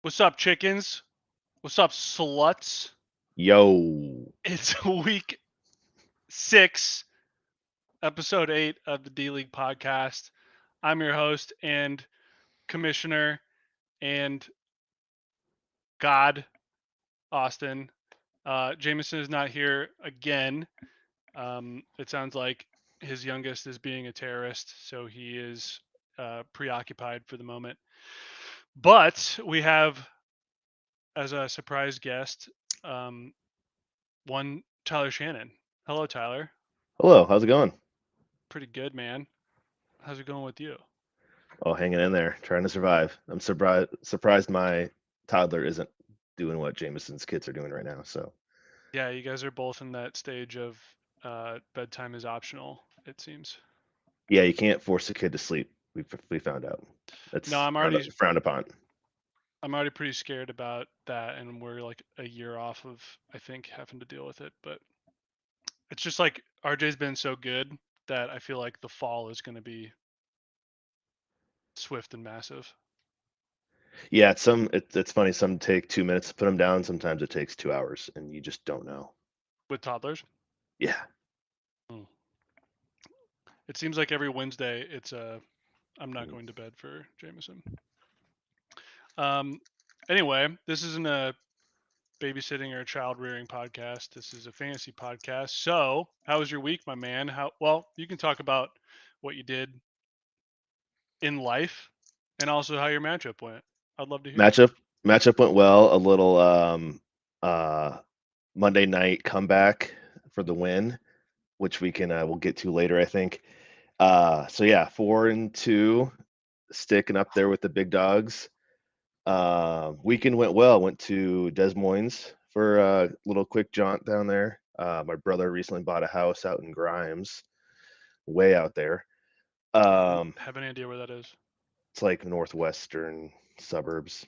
What's up, chickens? What's up, sluts? Yo. It's week 6, episode 8 of the D League podcast. I'm your host and commissioner and God, Austin. Jameson is not here again. It sounds like his youngest is being a terrorist, so he is preoccupied for the moment. But we have, as a surprise guest, um, one Tyler Shannon. Hello, Tyler. Hello. How's it going? Pretty good, man. How's it going with you? Oh, hanging in there, trying to survive. I'm surprised my toddler isn't doing what Jameson's kids are doing right now. So Yeah, you guys are both in that stage of bedtime is optional, it seems. yeah, you can't force a kid to sleep. We found out No, that's I'm frowned, already frowned upon. I'm already pretty scared about that, and we're like a year off of I think having to deal with it. But it's just like RJ's been so good that I feel like the fall is going to be swift and massive Yeah, it's funny. Some take 2 minutes to put them down. Sometimes it takes 2 hours, and you just don't know. with toddlers. Yeah. Hmm. It seems like every Wednesday it's I'm not Mm. going to bed for Jameson. Um, anyway, this isn't a babysitting or a child rearing podcast. This is a fantasy podcast. So, how was your week, my man? How well, you can talk about what you did in life and also how your matchup went. I'd love to hear. Matchup matchup went well. A little uh Monday night comeback for the win, which we'll get to later, I think. So yeah, 4-2, sticking up there with the big dogs. Weekend went well. Went to Des Moines for a little quick jaunt down there. My brother recently bought a house out in Grimes, way out there. I don't Um, have any idea where that is. it's like northwestern suburbs.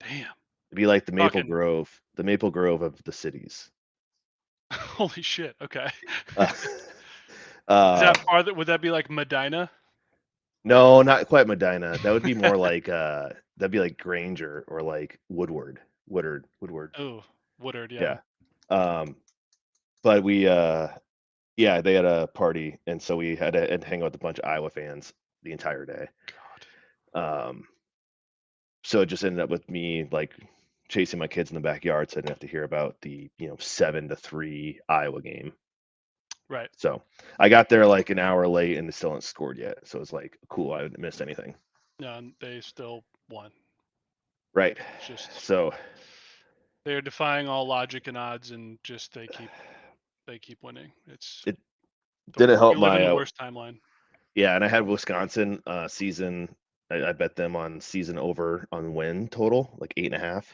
Damn. It'd be like Talking. The Maple Grove of the cities. Holy shit. Okay. Uh, Is uh, that farther? Would that be like Medina? no, not quite Medina. That would be more like that'd be like Granger or like Woodward. Oh, Woodard. Yeah. Yeah. Um, but yeah, they had a party, and so we had to hang out with a bunch of Iowa fans the entire day. God. Um, so it just ended up with me like chasing my kids in the backyard, so I didn't have to hear about the 7-3 Iowa game. Right. So I got there like an hour late, and they still hadn't scored yet. So it's like cool, I didn't miss anything. No, and they still won. Right. It's just So they're defying all logic and odds, and just they keep winning. It's it didn't help we live in my the worst timeline. yeah, and I had Wisconsin season. I bet them on season over on win total, like 8.5.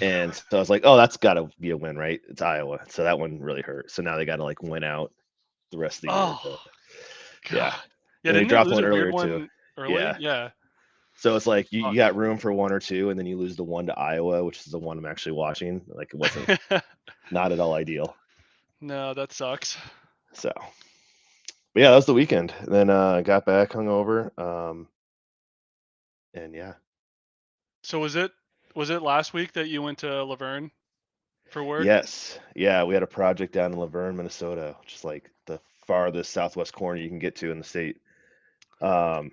And so I was like, oh, that's got to be a win, right? It's Iowa. So that one really hurt. So now they got to like win out the rest of the year. Oh But God. yeah. Yeah, And they didn't they dropped lose one a weird earlier too. one early? Yeah. Yeah. So it's like you Fuck. got room for one or two, and then you lose the one to Iowa, which is the one I'm actually watching. Like it wasn't not at all ideal. No, that sucks. So, but yeah, that was the weekend. And then got back hungover. And yeah. So was it last week that you went to Laverne for work? Yes. Yeah, we had a project down in Laverne, Minnesota, which is like the farthest southwest corner you can get to in the state. Um,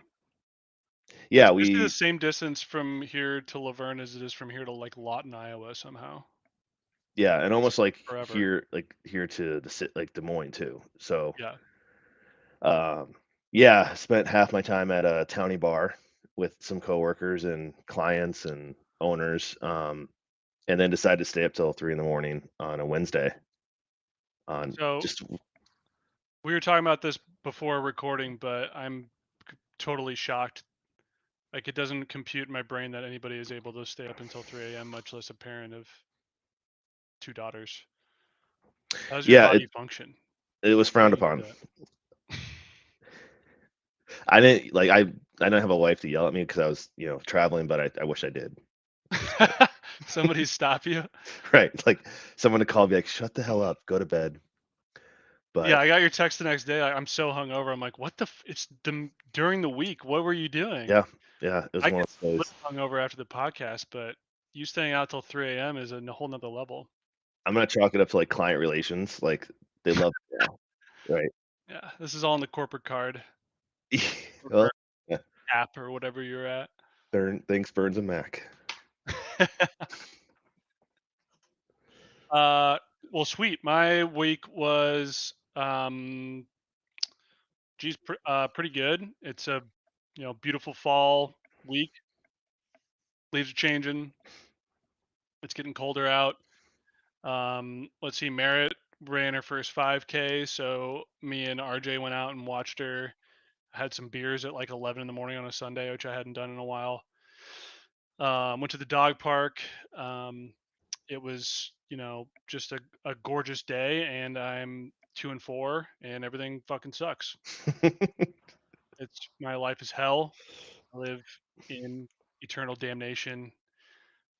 It's yeah, basically the we same distance from here to Laverne as it is from here to like Lawton, Iowa somehow. yeah, and It's almost forever. like here to like Des Moines too. So, Yeah. um, yeah, spent half my time at a towny bar with some coworkers and clients and owners, and then decided to stay up till 3 in the morning on a Wednesday on So just we were talking about this before recording, but I'm totally shocked. Like it doesn't compute in my brain that anybody is able to stay up until 3 a.m., much less a parent of two daughters. How does your yeah, body function? it was How do frowned you do upon. I didn't like I don't have a wife to yell at me because I was traveling, but I wish I did at this point. that? Somebody stop you? Right, like someone to call, be like, shut the hell up, go to bed. But Yeah, I got your text the next day. I'm so hungover. I'm like, what the? It's during the week. What were you doing? yeah, yeah, it was I one get of those. split hungover after the podcast, but you staying out till 3 a.m. is a whole nother level. I'm gonna chalk it up to like client relations. Like they love it now, right? Yeah, this is all on the corporate card Well, or yeah, app or whatever you're at. thanks, Burns and Mac. uh, well, sweet. My week was geez, pretty good. It's a beautiful fall week. Leaves are changing. It's getting colder out. Let's see, Merritt ran her first 5K, so me and RJ went out and watched her. Had some beers at like 11 in the morning on a Sunday, which I hadn't done in a while. Went to the dog park. It was, just a gorgeous day, and I'm 2-4, and everything fucking sucks. It's my life is hell. I live in eternal damnation.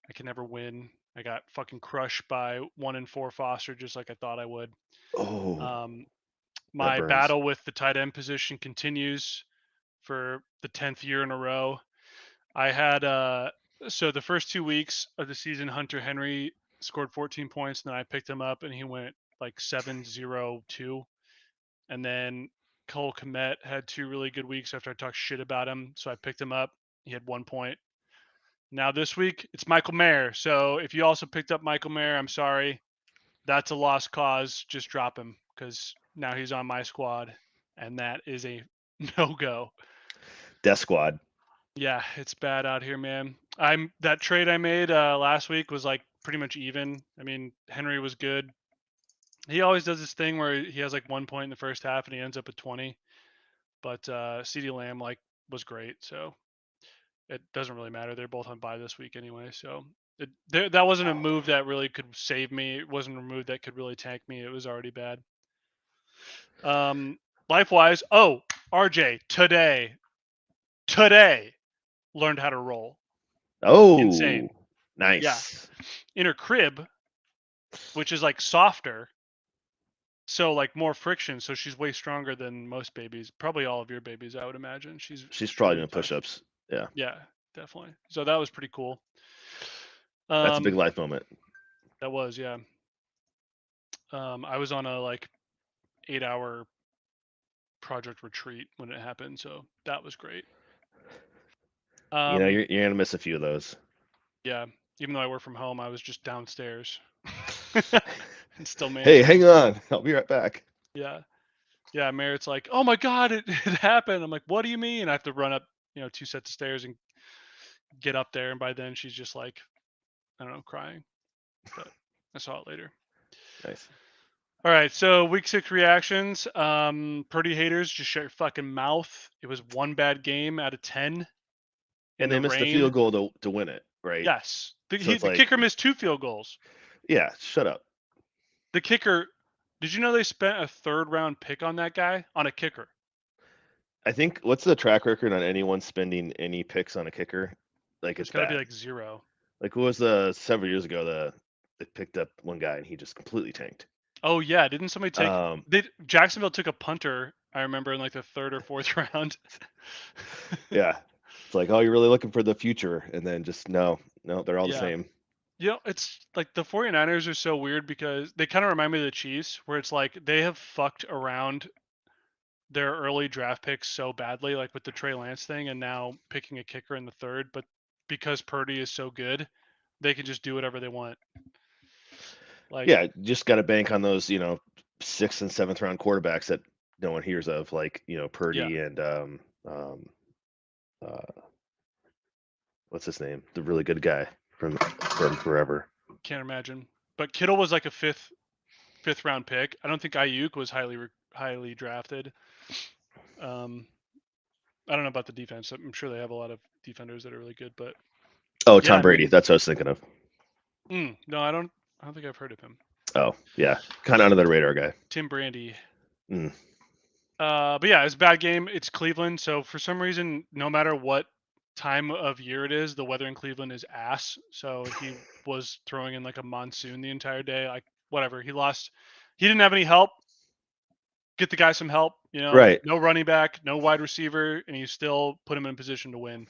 I can never win. I got fucking crushed by 1-4 Foster, just like I thought I would. Oh, Um, that my burns. battle with the tight end position continues for the 10th year in a row. I had so the first 2 weeks of the season, Hunter Henry scored 14 points, and then I picked him up, and he went like 7-0-2. And then Cole Kmet had 2 really good weeks after I talked shit about him, so I picked him up. He had 1 point. Now this week it's Michael Mayer. So if you also picked up Michael Mayer, I'm sorry, that's a lost cause. Just drop him because now he's on my squad, and that is a no go. Death Squad. Yeah, it's bad out here, man. I'm that trade I made last week was like pretty much even. I mean, Henry was good. He always does this thing where he has like 1 point in the first half and he ends up at 20. But CD Lamb like was great, so it doesn't really matter. They're both on bye this week anyway, so that wasn't a move that really could save me. It wasn't a move that could really tank me. It was already bad. Um, life wise, oh RJ today learned how to roll. Oh, Insane. Yeah, nice. in her crib, which is like softer, so like more friction. So she's way stronger than most babies. Probably all of your babies, I would imagine. She's She's probably really doing tough. push-ups. Yeah, Yeah, definitely. So that was pretty cool. that's a big Um, life moment. that was, yeah. I was on a like 8-hour project retreat when it happened, so that was great. You know, Um, you're gonna miss a few of those. yeah, even though I work from home, I was just downstairs and still Hey, managed to hang do it. on. I'll be right back. Yeah, yeah. Merritt's like, "Oh my god, it happened." I'm like, "What do you mean?" I have to run up, 2 sets of stairs and get up there, and by then she's just like, I don't know, crying. But I saw it later. Nice. All right, so week 6 reactions. Purdy haters, just shut your fucking mouth. It was one bad game out of 10 in And they the missed a field rain. goal to win it, right? Yes, So it's the like, kicker missed 2 field goals. yeah, shut up. The kicker, did you know they spent a third-round pick on that guy on a kicker? I think what's the track record on anyone spending any picks on a kicker? Like There's it's got to be bad. like 0. Like what was the several years ago they picked up one guy and he just completely tanked. Oh yeah, didn't somebody take? Um, Jacksonville took a punter. I remember in like the third or fourth round. yeah, it's like, oh, you're really looking for the future, and then just no, they're all the Yeah. same. It's like the 49ers are so weird because they kind of remind me of the Chiefs, where it's like they have fucked around their early draft picks so badly, like with the Trey Lance thing, and now picking a kicker in the third. But because Purdy is so good, they can just do whatever they want. Like, Yeah, just got to bank on those, sixth and seventh round quarterbacks that no one hears of, like yeah, Purdy and uh, what's his name, the really good guy from forever. can't imagine. But Kittle was like a fifth round pick. I don't think Ayuk was highly drafted. Um, I don't know about the defense. I'm sure they have a lot of defenders that are really good, but Oh, yeah, Tom I Brady. mean, That's what I was thinking of. no, I don't think I've heard of him. Oh, yeah, kind of under the radar guy. Tim Brandy. Mm. But yeah, it's a bad game. It's Cleveland, so for some reason, no matter what time of year it is, the weather in Cleveland is ass. So he was throwing in like a monsoon the entire day. Like whatever, he lost. He didn't have any help. get the guy some help. You know, Right. no running back, no wide receiver, and you still put him in position to win.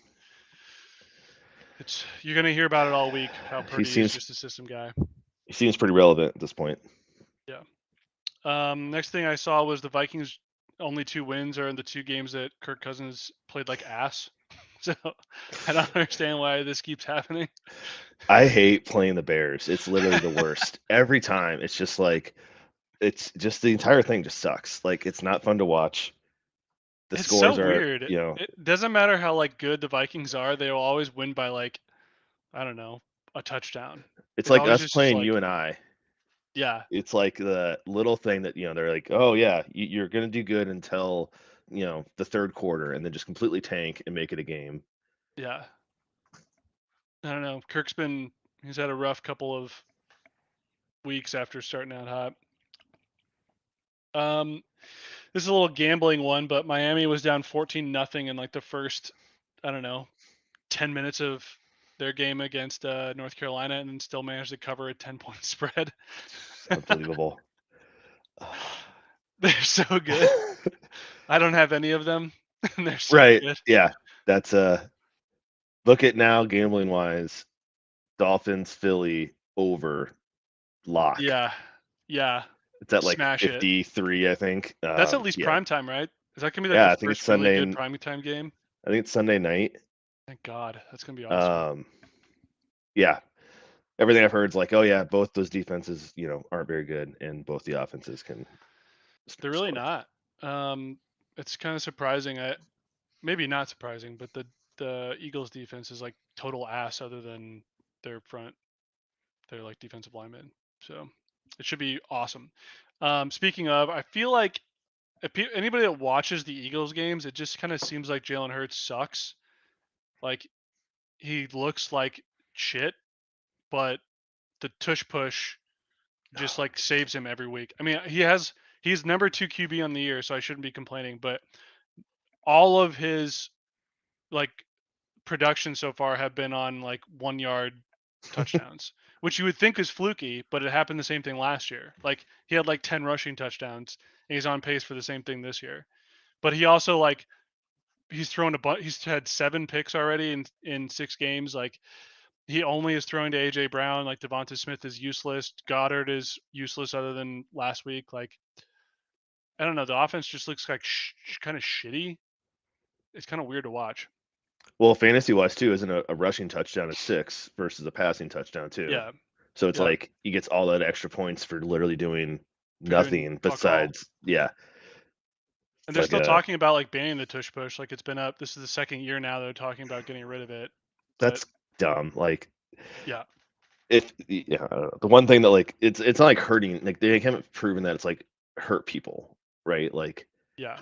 You're gonna hear about it all week. How He Purdy is seems just a system guy. he seems pretty relevant at this point. Yeah. Next thing I saw was the Vikings' only 2 wins are in the 2 games that Kirk Cousins played like ass. So I don't understand why this keeps happening. I hate playing the Bears. It's literally the worst. Every time. It's just like it's just the entire thing just sucks. Like it's not fun to watch. The It's so scores are, weird. It doesn't matter how like good the Vikings are; they'll always win by like I don't know a touchdown. it's It like always us just is playing like you and I. yeah, It's like the little thing that, they're like, "Oh yeah, you're gonna do good until, the third quarter, and then just completely tank and make it a game." yeah. I don't know. He's had a rough couple of weeks after starting out hot. This is a little gambling one, but Miami was down 14-0 in like the first, I don't know, 10 minutes of their game against North Carolina, and then still managed to cover a 10-point spread. It's unbelievable. They're so good. I don't have any of them, and they're so Right. good. Yeah. That's look at now gambling wise, Dolphins, Philly over lock. Yeah, yeah. It's at like Smash it. 53, I think. That's at least Yeah. prime time, right? Is that gonna be like Yeah, the I think it's first really Sunday. good prime time game? I think it's Sunday night. Thank God. That's gonna be awesome. Um, yeah. Everything I've heard is like, oh yeah, both those defenses, aren't very good, and both the offenses can They're really score. not. Um, it's kind of surprising. Maybe not surprising, but the Eagles defense is like total ass other than their front, their like defensive linemen. So it should be awesome. Speaking of, I feel like anybody that watches the Eagles games, it just kind of seems like Jalen Hurts sucks. Like he looks like shit, but the tush push just like saves him every week. I mean, he's number 2 QB on the year, so I shouldn't be complaining, but all of his like production so far have been on like 1 yard touchdowns, which you would think is fluky, but it happened the same thing last year. Like he had like 10 rushing touchdowns, and he's on pace for the same thing this year. But he also like he's thrown he's had 7 picks already in 6 games. Like he only is throwing to AJ Brown. Like Devonta Smith is useless. Goddard is useless other than last week. Like I don't know. The offense just looks like kind of shitty. It's kind of weird to watch. Well, fantasy wise too, isn't a rushing touchdown is 6 versus a passing touchdown too. Yeah. So it's Yeah. like he gets all that extra points for literally doing For doing nothing fuck all. besides, yeah. And It's they're like still talking about like banning the tush push. Like it's been up. This is the second year now they're talking about getting rid of it. But that's dumb. Like yeah, if yeah, I don't know. The one thing that like it's not like hurting. Like they haven't proven that it's like hurt people, right? Like yeah.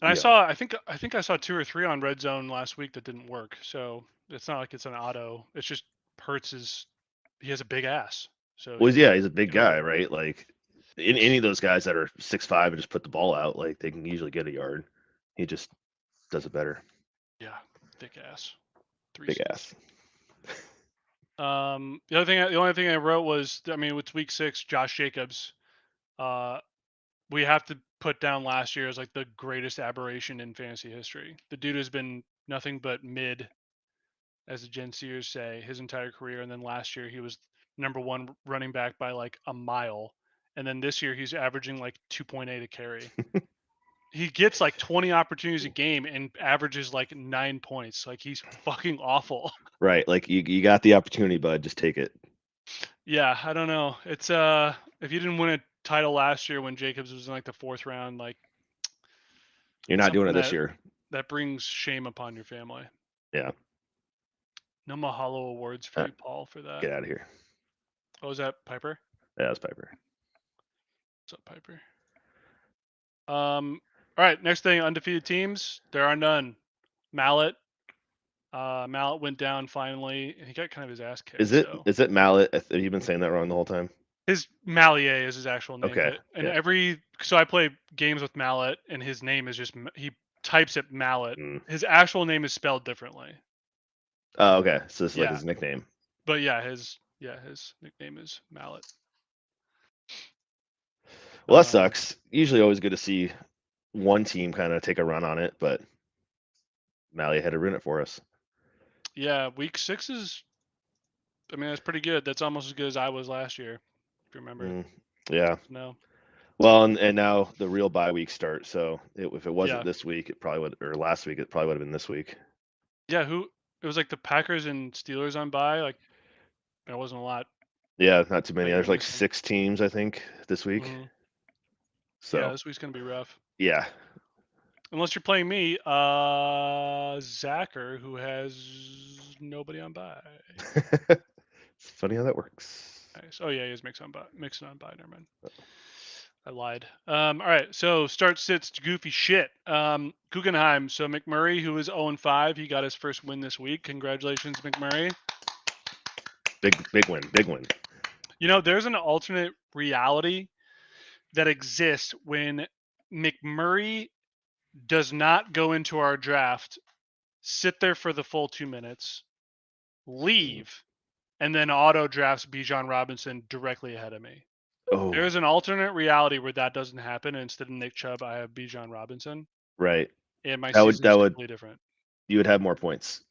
And you know, I think I saw 2 or 3 on red zone last week that didn't work. So it's not like it's an auto. It's just Hurts is he has a big ass. So well, he's yeah, gonna he's a big get rid of guy, it. right? Like in any of those guys that are 6'5" and just put the ball out, like they can usually get a yard. He just does it better. Yeah, thick ass. Three Big C's. ass. The only thing I wrote was, I mean, it's week 6, Josh Jacobs. Uh, we have to put down last year as like the greatest aberration in fantasy history. The dude has been nothing but mid, as the Gen Zers say, his entire career. And then last year he was number 1 running back by like a mile. And then this year he's averaging like 2.8 a carry. He gets like 20 opportunities a game and averages like 9 points. Like he's fucking awful. Right. Like you got the opportunity, bud. Just take it. Yeah, I don't know. It's if you didn't win a title last year when Jacobs was in like the 4th round, like You're it's not doing something it this year. that brings shame upon your family. Yeah. No Mahalo awards for Uh, you, Paul, for that. get out of here. Oh, is that Piper? Yeah, that's Piper. What's up, Piper? All right, next thing, undefeated teams. There are none. Mallet. Mallet went down finally, and he got kind of his ass kicked. Is it So is it Mallet? Have you been saying that wrong the whole time? his Mallier is his actual name, Okay. but and Yeah. so I play games with Mallet, and his name is just he types it Mallet. Mm. His actual name is spelled differently. Oh, okay. So this is like Yeah, his nickname. but yeah, his nickname is Mallet. Well, that sucks. Usually always good to see one team kind of take a run on it, but Mally had to ruin it for us. Yeah, week 6 is. I mean, that's pretty good. That's almost as good as I was last year, if you remember. Yeah. No. Well, and now the real bye week start. So if it wasn't Yeah. this week, it probably would, or last week, it probably would have been this week. Yeah. Who? It was like the Packers and Steelers on bye. Like there wasn't a lot Yeah, not too many. that you're There's like missing. 6 teams, I think, this week. Hmm. Yeah, So this week's gonna be rough. yeah. Unless you're playing me, Zacher, who has nobody on bye. It's funny how that works. Nice. Oh yeah, he has Mixon on bye. Never mind. I lied. All right. So start sits goofy shit. Guggenheim. So McMurray, who is 0-5, he got his first win this week. Congratulations, McMurray. Big win. Big win. You know, there's an alternate reality that exists when McMurray does not go into our draft, sit there for the full 2 minutes, leave, and then auto drafts Bijan Robinson directly ahead of me. Oh, There is an alternate reality where that doesn't happen. And instead of Nick Chubb, I have Bijan Robinson, right. and my That would season that is would completely different. you would have more points.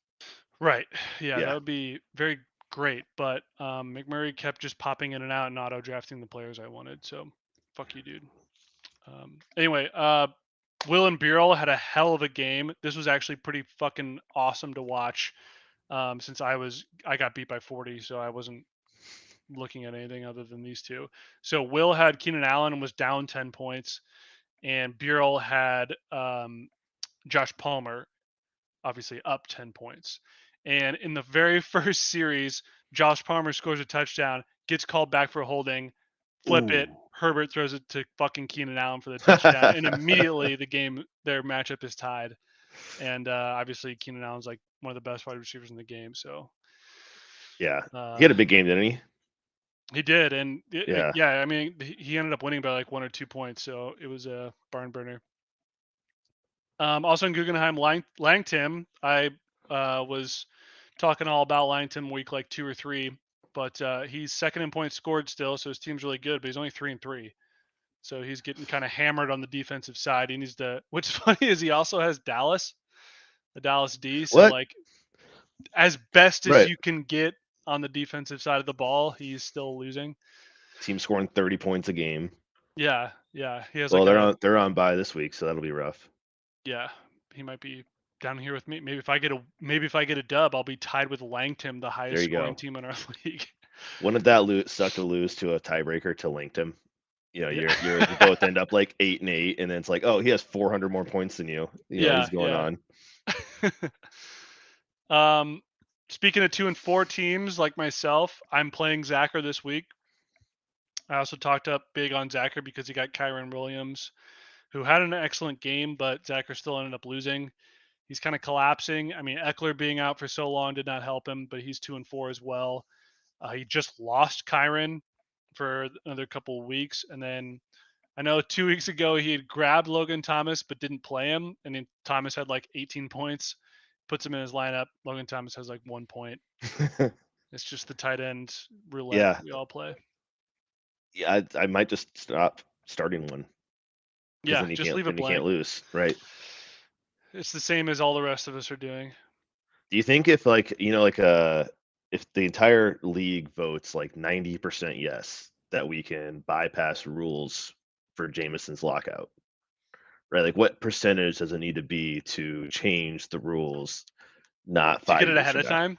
Right. Yeah, that Yeah. would be very great. But McMurray kept just popping in and out and auto drafting the players I wanted. So fuck you, dude. Anyway, Will and Burrell had a hell of a game. This was actually pretty fucking awesome to watch. Since I got beat by 40, so I wasn't looking at anything other than these two. So Will had Keenan Allen and was down 10 points, and Burrell had Josh Palmer, obviously up 10 points. And in the very first series, Josh Palmer scores a touchdown, gets called back for holding, flip it. Ooh. Herbert throws it to fucking Keenan Allen for the touchdown, and immediately their matchup is tied. And obviously, Keenan Allen's like one of the best wide receivers in the game. So Yeah. He uh, had a big game, didn't he? he did, and Yeah. yeah, I mean, he ended up winning by like 1 or 2 points, so it was a barn burner. Also in Guggenheim, Langton, I was talking all about Langton week like 2 or 3, but he's second in points scored still, so his team's really good, but he's only 3-3. So he's getting kind of hammered on the defensive side. He needs to. What's funny is he also has Dallas, the Dallas D. So What? like as best as Right. you can get on the defensive side of the ball, he's still losing. Team scoring 30 points a game. Yeah, yeah. He has Well, like a they're on bye this week, so that'll be rough. yeah. He might be down here with me. Maybe if I get a dub, I'll be tied with Langton, the There highest you scoring go. team in our league. Wouldn't that suck to lose to a tiebreaker to Linked? You know, Yeah. you both end up like 8-8, and then it's like, oh, he has 400 more points than you. You know, he's Yeah, going yeah. on. um, Speaking of 2-4 teams like myself, I'm playing Zacher this week. I also talked up big on Zacher because he got Kyron Williams, who had an excellent game, but Zacher still ended up losing. He's kind of collapsing. I mean, Eckler being out for so long did not help him, but he's 2-4 as well. He just lost Kyron for another couple of weeks, and then I know 2 weeks ago he had grabbed Logan Thomas but didn't play him, and then Thomas had like 18 points. Puts him in his lineup. Logan Thomas has like 1 point. It's just the tight end roulette Yeah, that we all play. yeah. I might just stop starting one because Yeah, just leave it then you can't blank. lose, right? It's the same as all the rest of us are doing. Do you think if like if the entire league votes like 90% yes that we can bypass rules for Jameson's lockout, right? Like what percentage does it need to be to change the rules not To get 5 it years ahead from of now? time,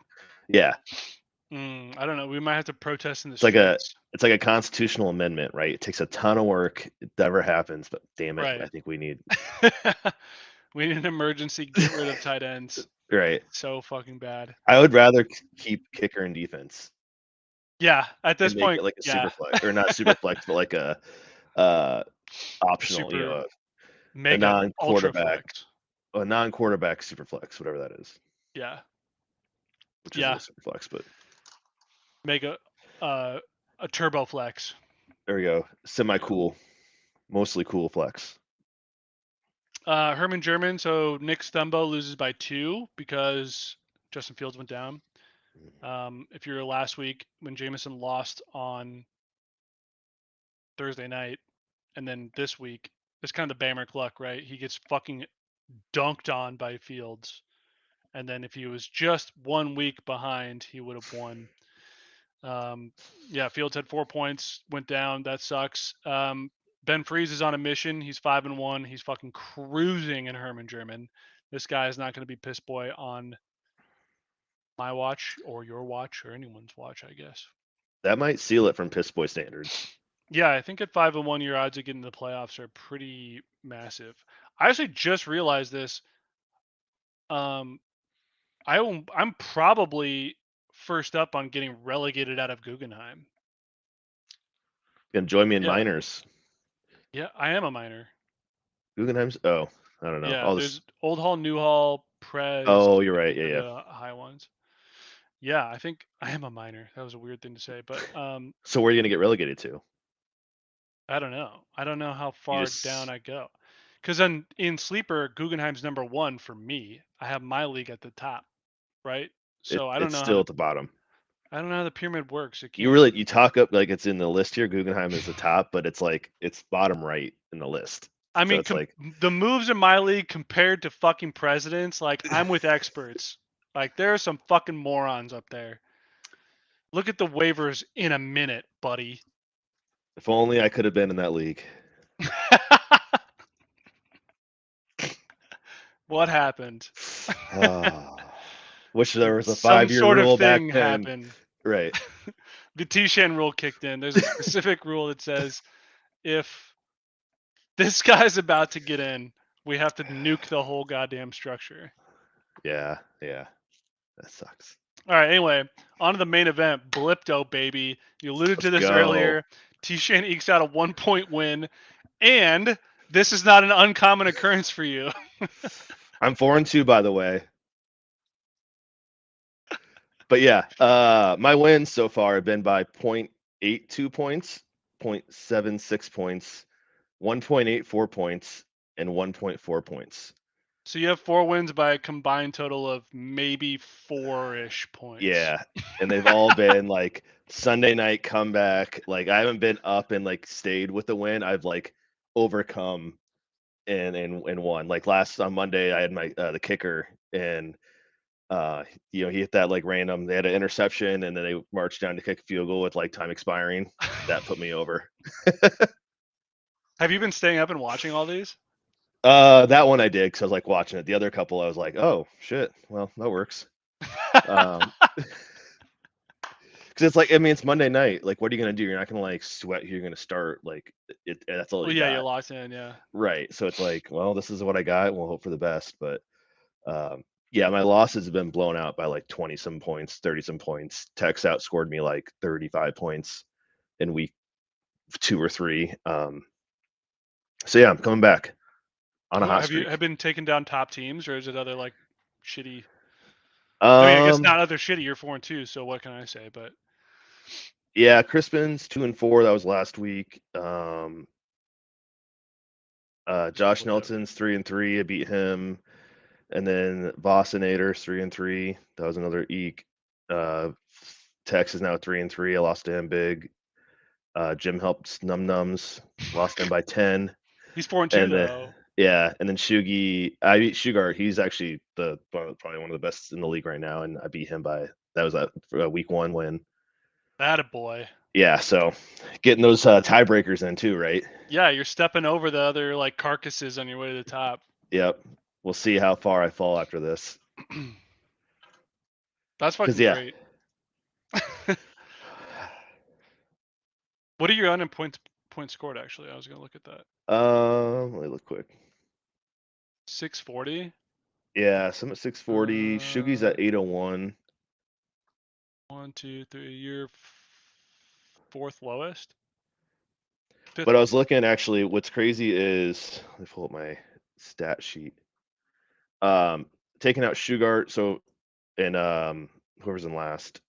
Yeah. I don't know. We might have to protest in the It's like a streets. it's like a constitutional amendment, right? It takes a ton of work. It never happens, but damn it, I Right. think we need We need an emergency get rid of tight ends. right. So fucking bad. I would rather keep kicker and defense Yeah, at this and make it point, like a super yeah. flex or not super flex, but like a uh optional, Super a mega ultra non-quarterback, flex. a non-quarterback super flex, whatever that is, Yeah. which isn't Yeah. a super flex, but Mega uh a turbo flex. there we go. Semi Yeah. cool, mostly cool flex. Herman German, so Nick Stumbo loses by 2 because Justin Fields went down. If you were last week when Jameson lost on Thursday night, and then this week it's kind of the Bamrick luck, right? He gets fucking dunked on by Fields, and then if he was just 1 week behind, he would have won. Yeah, Fields had 4 points, went down. That sucks. Ben Freeze is on a mission. He's 5-1. He's fucking cruising in Herman German. This guy is not going to be piss boy on my watch or your watch or anyone's watch, I guess. That might seal it from piss boy standards. Yeah, I think at 5-1, your odds of getting to the playoffs are pretty massive. I actually just realized this. I'm probably first up on getting relegated out of Guggenheim. Gonna join me in Yeah. minors. Yeah, I am a minor. Guggenheim's. Oh, I don't know. Yeah, I'll there's just. Old Hall, New Hall, Prez. Oh, you're right. Yeah, Are yeah. the high ones. Yeah, I think I am a minor. That was a weird thing to say, but So where are you gonna get relegated to? I don't know. I don't know how You far down just. I go. Because in sleeper, Guggenheim's number 1 for me. I have my league at the top, right? So I don't It's know still at the bottom. I don't know how the pyramid works. It You can't. you talk up like it's in the list here. Guggenheim is the top, but it's like it's bottom right in the list. I So mean, it's like the moves in my league compared to fucking presidents, like I'm with experts. Like there are some fucking morons up there. Look at the waivers in a minute, buddy. if only I could have been in that league. What happened? Wish there was a Some 5-year sort of rule back thing then. happened. Right. The Tishan rule kicked in. There's a specific rule that says if this guy's about to get in, we have to nuke the whole goddamn structure. Yeah. That sucks. All right, anyway, on to the main event, Blipto, baby. You alluded to Let's this go. earlier. Tishan ekes out a 1-point win, and this is not an uncommon occurrence for you. I'm 4-2, by the way. But yeah, my wins so far have been by 0.82 points, 0.76 points, 1.84 points, and 1.4 points. So you have 4 wins by a combined total of maybe 4-ish points. Yeah, and they've all been like Sunday night comeback. Like I haven't been up and like stayed with the win. I've like overcome and won. Like last on Monday, I had my the kicker and he hit that like random. They had an interception and then they marched down to kick a field goal with like time expiring. That put me over. Have you been staying up and watching all these? That one I did because I was like watching it. The other couple I was like, oh shit, well that works. Because it's like, I mean, it's Monday night. Like, what are you gonna do? You're not gonna like sweat who you're gonna start. Like, that's all Well, you yeah, you're got, locked in, yeah. right? So it's like, well, this is what I got. We'll hope for the best. But yeah, my losses have been blown out by like 20 some points, 30 some points. Tex outscored me like 35 points in week 2 or 3. So yeah, I'm coming back on a hot Have you streak. have been taking down top teams, or is it other like shitty? I mean, I guess not other shitty. You're 4-2, so what can I say? But yeah, Crispin's 2-4. That was last week. Josh Nelson's 3-3. I beat him. And then Bostonators 3-3. That was another eek. Tex is now 3-3. I lost to him big. Jim helped Num Nums. Lost him by 10. he's 4-2 And though. yeah, and then Shugi, I beat Sugar. He's actually probably one of the best in the league right now, and I beat him by that was a week 1 win. That a boy. Yeah, so getting those tiebreakers in too, right? Yeah, you're stepping over the other like carcasses on your way to the top. Yep. We'll see how far I fall after this. That's fucking great. What are you on in points scored? Actually, I was gonna look at that. Let me look quick. 640. Yeah, some at 640. Shugi's at 801. 1, 2, 3. You're fourth lowest. Fifth But I was looking actually. What's crazy is let me pull up my stat sheet. Taking out Shugart, so and whoever's in last.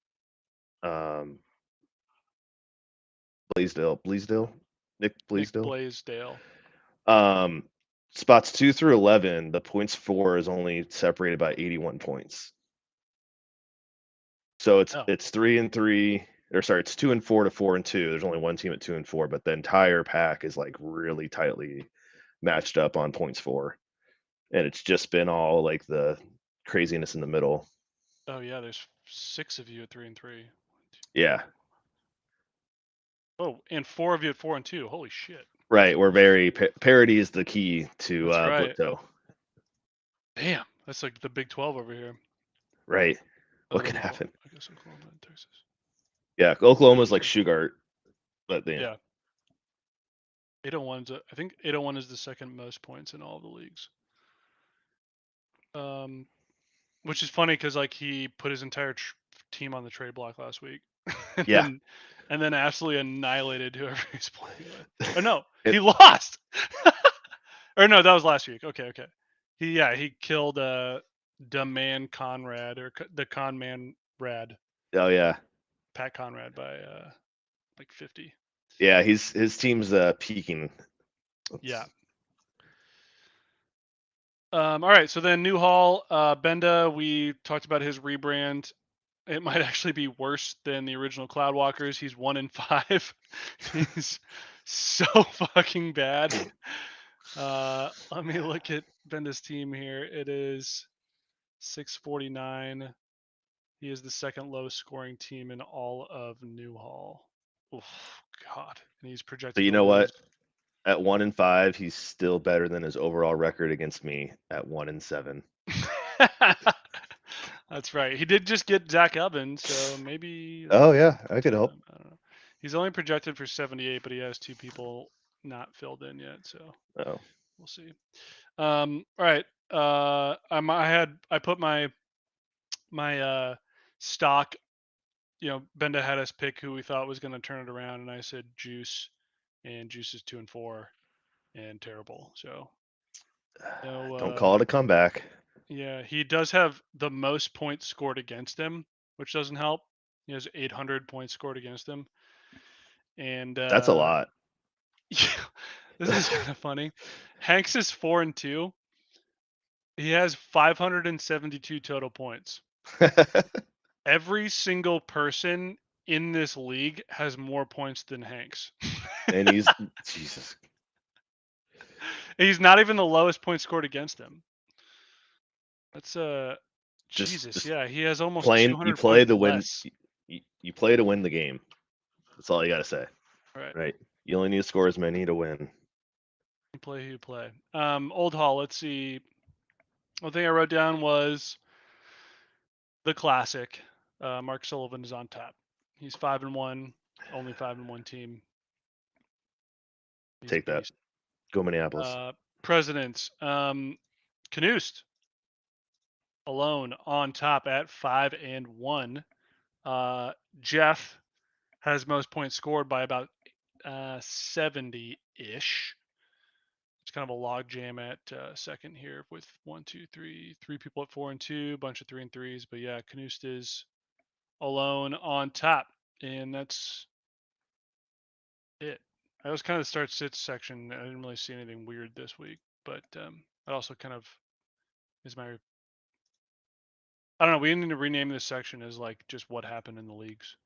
Blaisdell, Nick Blaisdell. Blaisdell. Spots 2 through 11, the points for is only separated by 81 points. So it's 3-3. Or sorry, it's 2-4 to 4-2. There's only one team at 2-4, but the entire pack is like really tightly matched up on points for, and it's just been all like the craziness in the middle. Oh yeah, there's 6 of you at 3-3. Yeah, Oh, and 4 of you at 4-2. Holy shit. right. We're very parity is the key to That's right. Blitzo. Damn, that's like the Big 12 over here. Right. What Other can than happen? I guess Oklahoma and Texas. Yeah, Oklahoma's like Shugart, but yeah, Yeah. 801's I think 801 is the second most points in all the leagues. Which is funny because like he put his entire team on the trade block last week, and yeah. then absolutely annihilated whoever he's playing with. Or no, It, he lost. Or no, that was last week. Okay. He killed the man Conrad or the con man Rad oh yeah, Pat Conrad by like 50. yeah. His team's peaking. Yeah. All right. So then Newhall, Benda, we talked about his rebrand. It might actually be worse than the original Cloudwalkers. He's 1-5. He's so fucking bad. Let me look at Benda's team here. It is 649. He is the second lowest scoring team in all of Newhall. Oof, God. And he's But projected you to know what? lose. At 1-5, he's still better than his overall record against me at 1-7. That's right. He did just get Zach Evans, so maybe Oh that'll yeah, I help could him. help. I don't know. He's only projected for 78, but he has 2 people not filled in yet, so Oh, we'll see. All right. I put my stock. Benda had us pick who we thought was going to turn it around, and I said Juice, and Juice is 2-4 and terrible. So no, don't call it a comeback. yeah, he does have the most points scored against him, which doesn't help. He has 800 points scored against him, and That's a lot. yeah, this is kind of funny. Hanks is 4-2. He has 572 total points. Every single person in this league has more points than Hanks. And he's Jesus. He's not even the lowest point scored against him. That's Jesus, Just yeah, he has almost playing. You 200 play points to win. less. You play to win the game. That's all you got to say, Right. right? You only need to score as many to win. You play who you play. Old Hall, let's see. One thing I wrote down was the classic. Mark Sullivan is on top. He's 5-1, only 5-1 team. He's a Take that. beast. Go Minneapolis. Presidents. Canoost alone on top at 5-1. Jeff has most points scored by about 70-ish. It's kind of a log jam at second here with 1, 2, 3 people at 4-2, bunch of 3-3s. But yeah, Canoost is alone on top, and that's it. That was kind of the start sits section. I didn't really see anything weird this week, but that also kind of is my. I don't know. We need to rename this section as like just what happened in the leagues.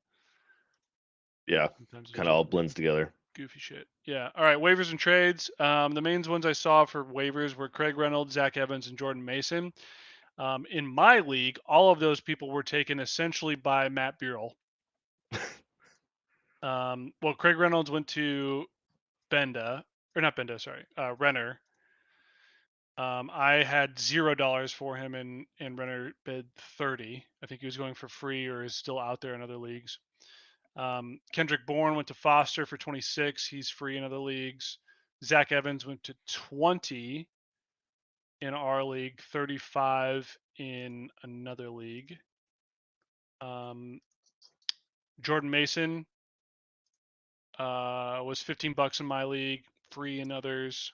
Yeah, Sometimes it's kind of just all blends together. goofy shit. Yeah. All right. Waivers and trades. The main ones I saw for waivers were Craig Reynolds, Zach Evans, and Jordan Mason. In my league, all of those people were taken essentially by Matt Burrell. Well, Craig Reynolds went to Benda, or not Benda, sorry, Renner. I had $0 for him, and Renner bid 30. I think he was going for free or is still out there in other leagues. Kendrick Bourne went to Foster for 26. He's free in other leagues. Zach Evans went to 20 in our league, 35 in another league. Jordan Mason was $15 in my league, free in others.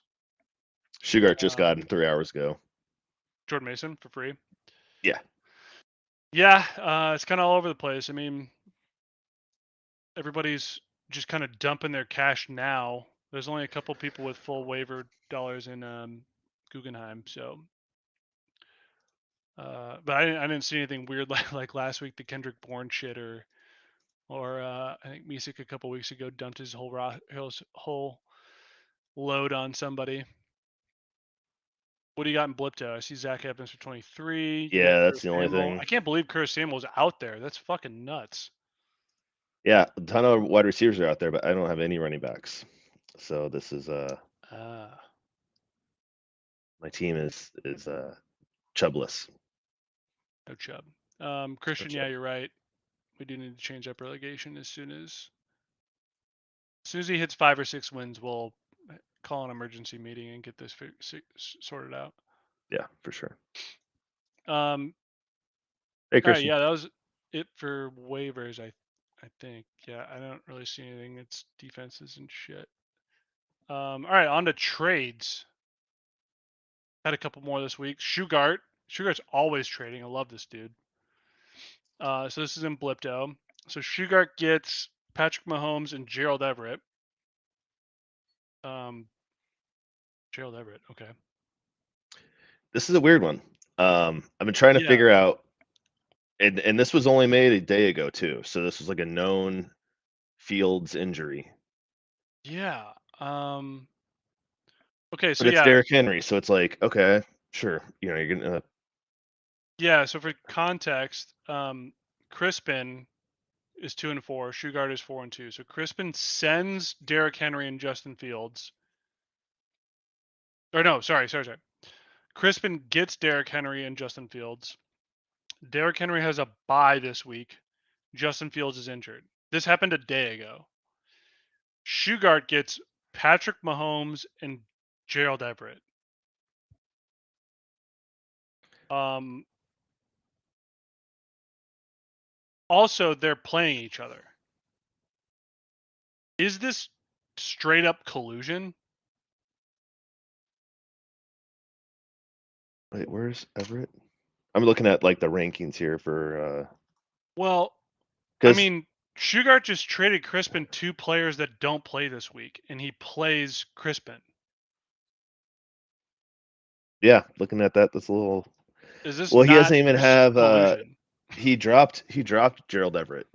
Shugart just got him 3 hours ago. Jordan Mason for free. Yeah. Yeah, it's kind of all over the place. I mean, everybody's just kind of dumping their cash now. There's only a couple people with full waiver dollars in Guggenheim, so. But I didn't see anything weird like last week, the Kendrick Bourne shit or Or I think Misik a couple weeks ago dumped his whole load on somebody. What do you got in Blipto? I see Zach Evans for 23. You got Yeah, that's Curtis the only Samuel. thing. I can't believe Curtis Samuel's out there. That's fucking nuts. Yeah, a ton of wide receivers are out there, but I don't have any running backs. So this is my team is chubless. No Chubb. No Christian, yeah, Chubb. you're right. We do need to change up relegation as soon as he hits 5 or 6 wins. We'll call an emergency meeting and get this sorted out. Yeah, for sure. Um, Hey, all right, Christian. yeah, that was it for waivers. I think. Yeah, I don't really see anything. It's defenses and shit. All right, on to trades. Had a couple more this week. Sugart's always trading. I love this dude. So this is in Blipto. So Shugart gets Patrick Mahomes and Gerald Everett. Um, Gerald Everett. Okay. This is a weird one. I've been trying to Yeah. figure out, and this was only made a day ago too. So this was like a known Fields injury, Yeah. Okay. So but it's yeah, Derrick Henry, so it's like, okay, sure, you're gonna. yeah. So for context, Crispin is 2-4. Shugart is 4-2. So Crispin sends Derrick Henry and Justin Fields. Or no, sorry. Crispin gets Derrick Henry and Justin Fields. Derrick Henry has a bye this week. Justin Fields is injured. This happened a day ago. Shugart gets Patrick Mahomes and Gerald Everett. Um, Also, they're playing each other. Is this straight up collusion? Wait, where's Everett? I'm looking at like the rankings here for Well, I because mean, Shugart just traded Crispin 2 players that don't play this week, and he plays Crispin. yeah, looking at that, that's a little. Is this Well, he not doesn't even just have. collusion? He dropped Gerald Everett.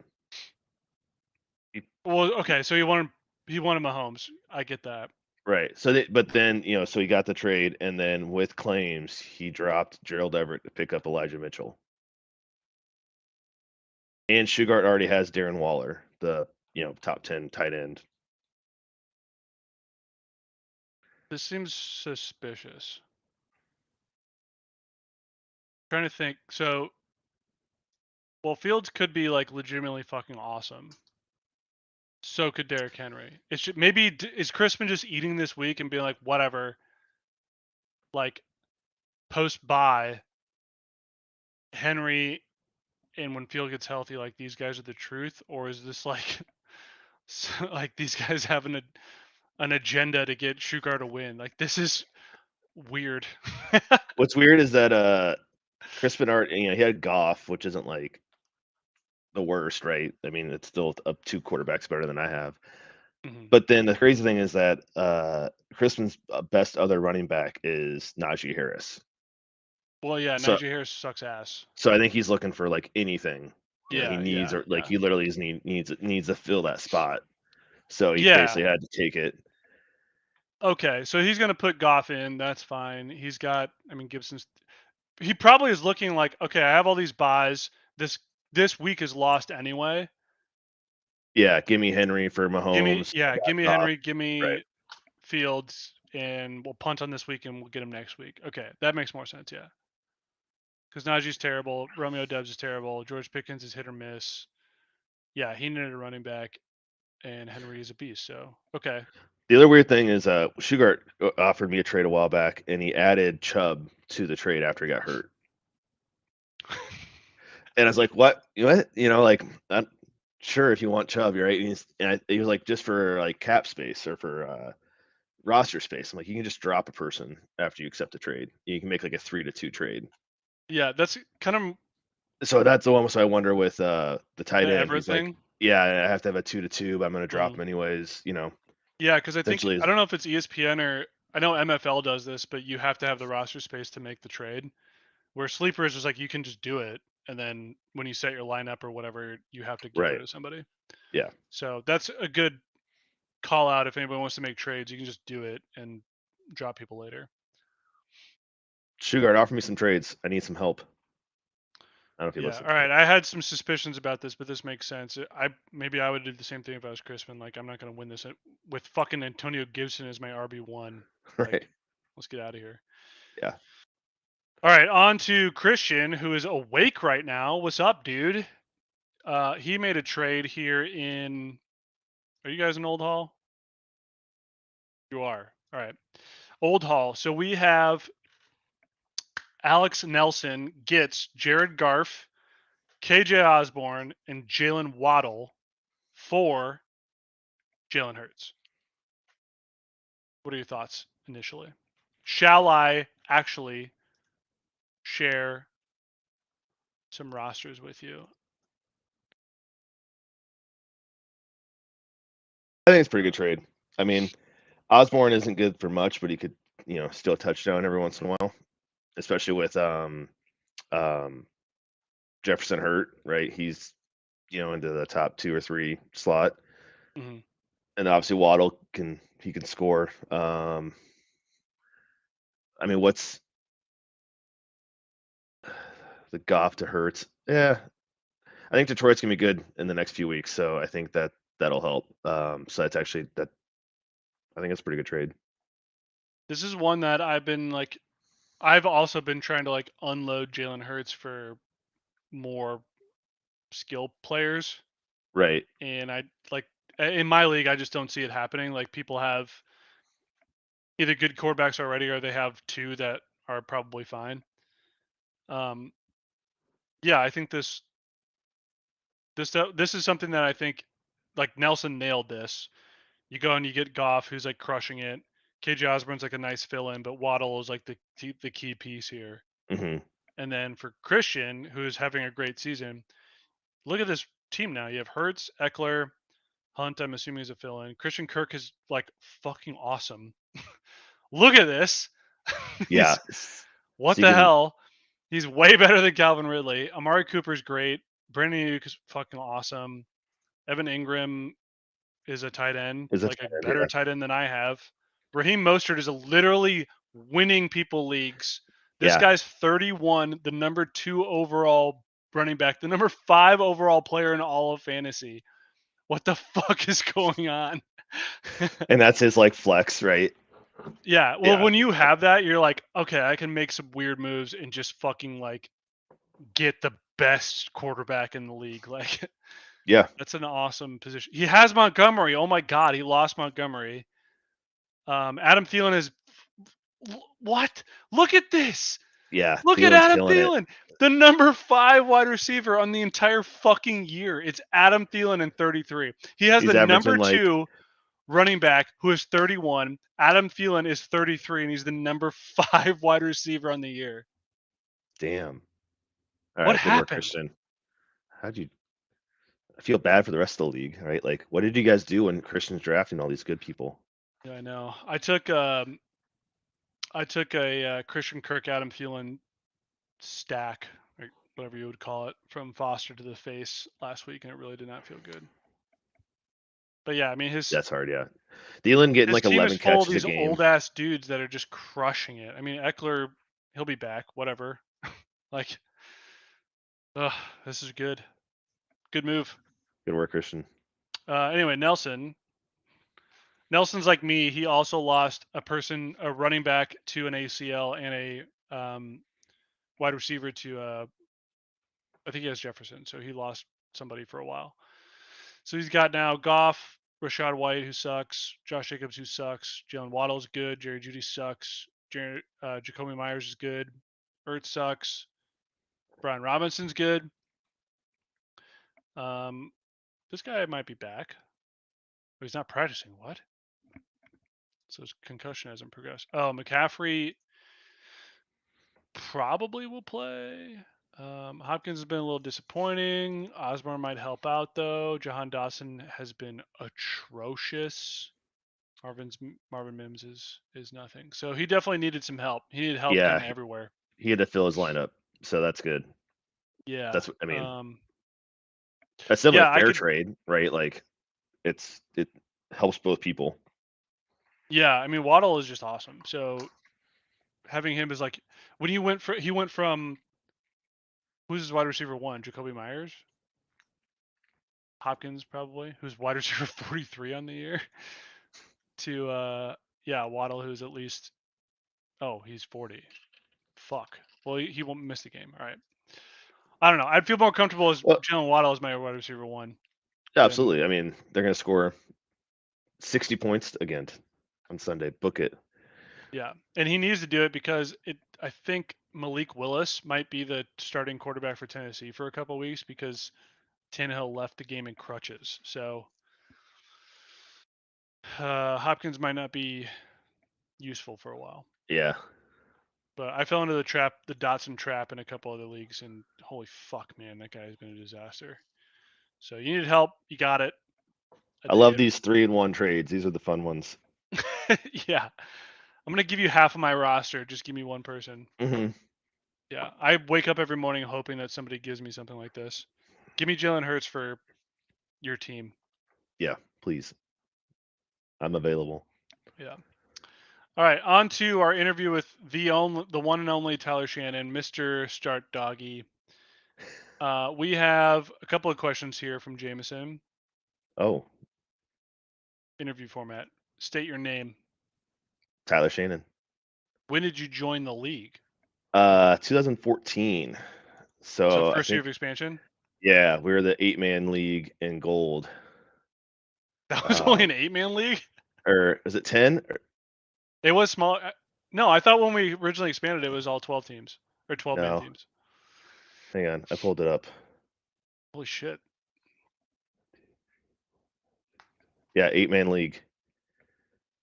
He, Well, okay, so he wanted Mahomes. I get that. right. But then so he got the trade, and then with claims, he dropped Gerald Everett to pick up Elijah Mitchell. And Shugart already has Darren Waller, the top 10 tight end. This seems suspicious. Trying to think. So, well, Fields could be like legitimately fucking awesome. So could Derrick Henry. It should maybe is Crispin just eating this week and being like, whatever, like post bye Henry, and when Field gets healthy, like these guys are the truth, or is this like like these guys having an agenda to get Sugar to win? Like this is weird. What's weird is that Crispin Art, he had Goff, which isn't like the worst, right? I mean, it's still up 2 quarterbacks better than I have. Mhm. But then the crazy thing is that Crispin's best other running back is Najee Harris. Well, yeah, So Najee Harris sucks ass. so I think he's looking for like anything. He Yeah, needs, yeah, or like yeah. he literally needs to fill that spot. So he Yeah. basically had to take it. Okay, so he's gonna put Goff in. That's fine. He's got. I mean, Gibson's. He probably is looking like, okay, I have all these buys. This week is lost anyway. Yeah, give me Henry for Mahomes. I Give me got Goff. Henry, give Right. me Fields, and we'll punt on this week and we'll get him next week. Okay, that makes more sense. Yeah, because Najee's terrible, Romeo Dubs is terrible, George Pickens is hit or miss. Yeah, he needed a running back, and Henry is a beast. So okay. The other weird thing is Sugart offered me a trade a while back, and he added Chubb to the trade after he got hurt. And I was like, "What? What? Like, I'm sure if you want Chubb, you're right." He was like, "Just for like cap space or for roster space." I'm like, "You can just drop a person after you accept the trade. You can make like a 3-2 trade." Yeah, that's kind of So that's the one. So I wonder with the tight the end, Everett he's like, thing. "Yeah, I have to have a 2-2, but I'm going to drop Mm. him anyways." Yeah, because I think Essentially, I don't know if it's ESPN or I know MFL does this, but you have to have the roster space to make the trade. Where Sleeper is just like you can just do it, and then when you set your lineup or whatever, you have to get Right. rid of somebody. Yeah. So that's a good call out. If anybody wants to make trades, you can just do it and drop people later. Sugard, offer me some trades. I need some help. I don't know if he Yeah. listens. All right. I had some suspicions about this, but this makes sense. Maybe I would do the same thing if I was Crispin. Like, I'm not going to win this with fucking Antonio Gibson as my RB1. Right. Like, let's get out of here. Yeah. All right, on to Christian, who is awake right now. What's up, dude? He made a trade here in. Are you guys in Old Hall? You are. All right. Old Hall. So we have Alex Nelson gets Jared Garf, KJ Osborne, and Jalen Waddle for Jalen Hurts. What are your thoughts initially? Shall I actually share some rosters with you? I think it's a pretty good trade. I mean, Osborne isn't good for much, but he could, still touchdown every once in a while, especially with um, Jefferson hurt, right? He's, into the top 2 or 3 slot. Mm-hmm. And obviously Waddle can score. I mean, what's the Goff to Hurts? Yeah, I think Detroit's gonna be good in the next few weeks, so I think that'll help. So that's actually that. I think it's a pretty good trade. This is one that I've also been trying to like unload Jalen Hurts for more skill players, Right. and I like in my league I just don't see it happening. Like people have either good quarterbacks already or they have two that are probably fine. Um, yeah, I think this is something that I think like Nelson nailed this. You go and you get Goff, who's like crushing it. KJ Osborne's like a nice fill in, but Waddle is like the key piece here. Hmm. And then for Christian, who's having a great season, look at this team now. You have Hurts, Eckler, Hunt. I'm assuming is a fill in. Christian Kirk is like fucking awesome. Look at this. Yeah. He's what So you the can. hell? He's way better than Calvin Ridley. Amari Cooper's great. Brandon Ayuk is fucking awesome. Evan Ingram is a tight end, Is a like a tight end, better yeah. tight end than I have. Raheem Mostert is literally winning people leagues. This Yeah. guy's 31, the number 2 overall running back, the number 5 overall player in all of fantasy. What the fuck is going on? And that's his like flex, right? Yeah, well, Yeah. when you have that, you're like, okay, I can make some weird moves and just fucking like get the best quarterback in the league. Like, Yeah. that's an awesome position. He has Montgomery. Oh my God, he lost Montgomery. Adam Thielen is what? Look at this. Yeah. Look at Thielen's Adam killing it. Thielen, the number 5 wide receiver on the entire fucking year. It's Adam Thielen in 33. He has He's the averaging number like 2 running back who is 31. Adam Thielen is 33, and he's the number 5 wide receiver on the year. damn. All What right, good work, happened? Christian. How'd you I feel bad for the rest of the league, right? Like, what did you guys do when Christian's drafting all these good people? Yeah, I know. I took a Christian Kirk Adam Thielen stack, or whatever you would call it, from Foster to the face last week, and it really did not feel good. But yeah, I mean That's hard, yeah. Thielen getting his like team is 11 full of catches a these game. old ass dudes that are just crushing it. I mean Eckler, he'll be back, whatever. Like, ugh, this is good. Good move. Good work, Christian. Anyway, Nelson's like me. He also lost a running back to an ACL and a wide receiver to I think he has Jefferson, so he lost somebody for a while. So he's got now Goff, Rashad White, who sucks, Josh Jacobs, who sucks, Jalen Waddle's good, Jerry Judy sucks, Jacoby Myers is good, Ertz sucks, Brian Robinson's good. Um, this guy might be back. Oh, he's not practicing. What? So his concussion hasn't progressed. Oh, McCaffrey probably will play. Hopkins has been a little disappointing. Osborne might help out though. Jahan Dawson has been atrocious. Marvin Mims is nothing. So he definitely needed some help. He needed help kind Yeah, of everywhere. he had to fill his lineup, so that's good. Yeah. That's what I mean. Um, That's definitely yeah, a I fair could. trade, right? Like it helps both people. Yeah, I mean Waddle is just awesome. So having him is like when he went from who's his wide receiver one, Jacoby Myers, Hopkins probably, who's wide receiver 43 on the year, to yeah Waddle who's at least he's 40. Fuck. Well, he won't miss the game. All right. I don't know. I'd feel more comfortable as Well, Jalen Waddle as my wide receiver one yeah, than absolutely. I mean, they're going to score 60 points again on Sunday. Book it. yeah, and he needs to do it because I think Malik Willis might be the starting quarterback for Tennessee for a couple of weeks because Tannehill left the game in crutches. So Hopkins might not be useful for a while. Yeah. But I fell into the trap, the Dotson trap, in a couple other leagues, and holy fuck, man, that guy has been a disaster. So you needed help, you got it. I I dig love it. these 3-and-1 trades. These are the fun ones. Yeah, I'm gonna give you half of my roster. Just give me one person. Hmm. Yeah, I wake up every morning hoping that somebody gives me something like this. Give me Jalen Hurts for your team. Yeah, please. I'm available. Yeah. All right, on to our interview with the one and only Tyler Shannon, Mr. Start Doggy. We have a couple of questions here from Jameson. Oh, Interview format. State your name. Tyler Shannon. When did you join the league? 2014. So So I first year think, of expansion. yeah, we were the 8-man league in gold. That was only an 8-man league. Or is it 10? It was small. No, I thought when we originally expanded, it was all 12 teams or 12-man No, teams. hang on. I pulled it up. Holy shit! Yeah, 8-man league.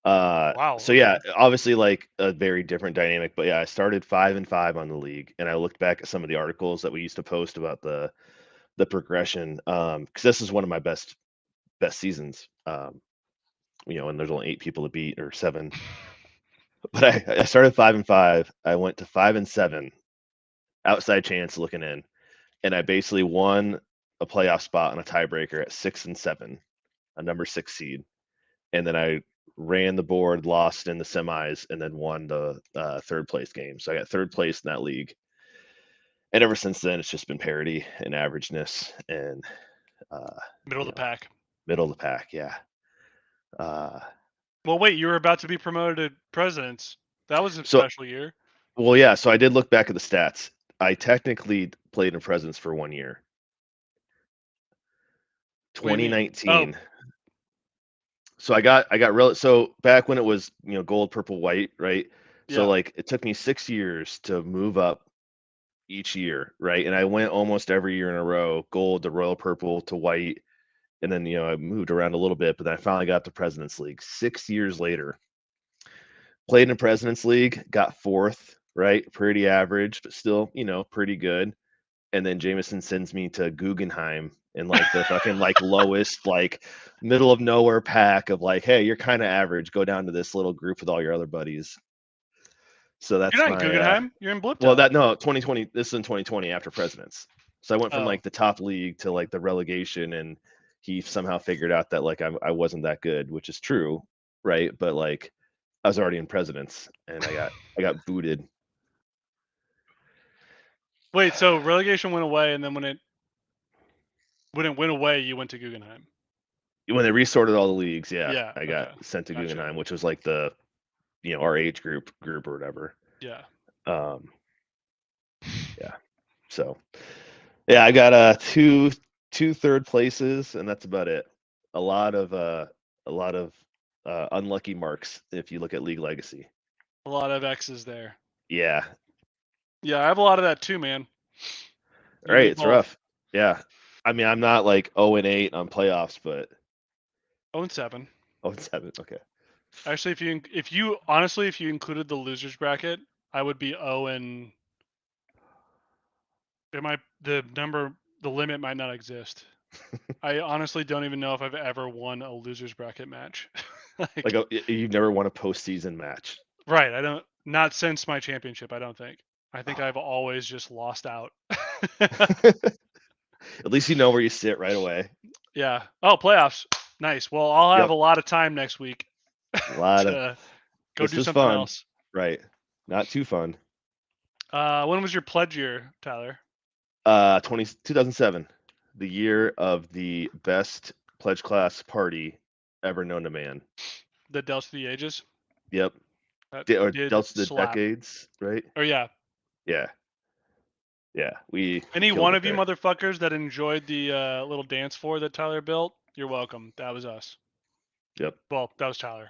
Wow. So Okay. yeah, obviously like a very different dynamic, but yeah, I started 5-5 on the league, and I looked back at some of the articles that we used to post about the progression. Because this is one of my best seasons. And there's only 8 people to beat or 7, but I started 5-5. I went to 5-7, outside chance looking in, and I basically won a playoff spot on a tiebreaker at 6-7, a number 6 seed, and then I ran the board, lost in the semis, and then won the third place game. So I got third place in that league. And ever since then, it's just been parity and averageness and, uh, Middle of the pack. middle of the pack. Yeah. Uh, Well, wait. You were about to be promoted to presidents. That was a so, special year. well, yeah. So I did look back at the stats. I technically played in Presidents for 1 year. What do you mean? Oh, 2019. So so back when it was gold, purple, white, right? So yeah. like it took me 6 years to move up each year, right? And I went almost every year in a row, gold to royal purple to white, and then I moved around a little bit, but then I finally got to President's League 6 years later. Played in President's League, got fourth, right? Pretty average, but still pretty good. And then Jameson sends me to Guggenheim in like the fucking like lowest like middle of nowhere pack of like, hey, you're kind of average. Go down to this little group with all your other buddies. So You're that's not in my Guggenheim. You're in well, Bliptown. that no, 2020. This is in 2020 after Presidents. So I went from Oh, like the top league to like the relegation, and he somehow figured out that like I wasn't that good, which is true, right? But like I was already in Presidents, and I got booted wait. So relegation went away, and then when it went away, you went to Guggenheim. when they resorted all the leagues. Yeah, Yeah. I got Okay. sent to Gotcha. Guggenheim, which was like the our age group or whatever. Yeah. Um, yeah. So yeah, I got two third places, and that's about it. A lot of unlucky marks if you look at league legacy. A lot of X's there. Yeah. Yeah, I have a lot of that too, man. All You and right, me it's both. rough. Yeah. I mean, I'm not like 0-8 on playoffs, but 0-7. 0-7. Okay. Actually, if you included the losers bracket, I would be 0 and the limit might not exist. I honestly don't even know if I've ever won a losers bracket match. Like Like, you've never won a postseason match. right, I don't not since my championship, I don't think. I think Oh, I've always just lost out. At least you know where you sit right away. Yeah. Oh, playoffs. Nice. Well, I'll have Yep. a lot of time next week A lot of to go this do is something fun. else. Right. Not too fun. When was your pledge year, Tyler? 2007, the year of the best pledge class party ever known to man. The Delta the Ages? Yep. That Or did Delta the slap. decades, right? Oh, yeah. Yeah. Yeah. We Any killed one it of you there. motherfuckers that enjoyed the little dance floor that Tyler built, you're welcome. That was us. Yep. Well, that was Tyler.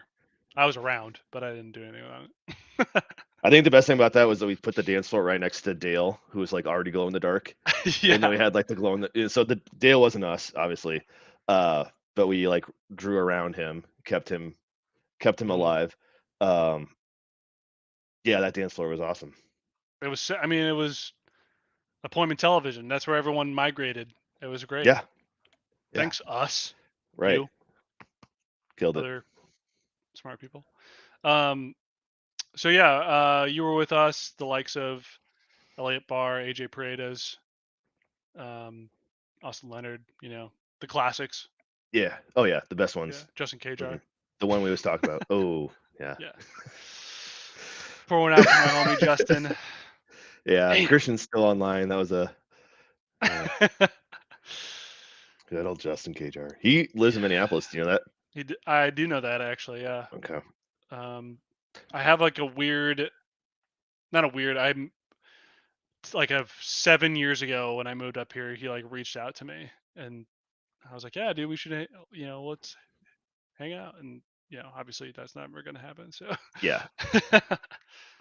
I was around, but I didn't do anything on it. I think the best thing about that was that we put the dance floor right next to Dale, who was like already glow in the dark. And then Yeah. we had like the glow in the so the Dale wasn't us, obviously. Uh, but we like drew around him, kept him Mhm. alive. Um, yeah, that dance floor was awesome. It was. I mean, it was appointment television. That's where everyone migrated. It was great. Yeah, yeah, Thanks, us, right. you, Killed it. other smart people. Um. So yeah, you were with us, the likes of Elliot Barr, AJ Paredes, um, Austin Leonard. You know, the classics. Yeah. Oh yeah, the best Yeah, ones. Justin hmm Kjar. The one we always talk about. Oh yeah. Yeah. Pour one out for my homie Justin. Yeah, Damn. Christian's still online. That was a uh, good old Justin KJR. He lives in Minneapolis. Do you know that? I do know that actually. Yeah. Okay. Um, I have like a weird, not a weird. I'm like of 7 years ago when I moved up here. He like reached out to me, and I was like, "Yeah, dude, we should, let's hang out." And obviously that's never gonna happen. So. Yeah.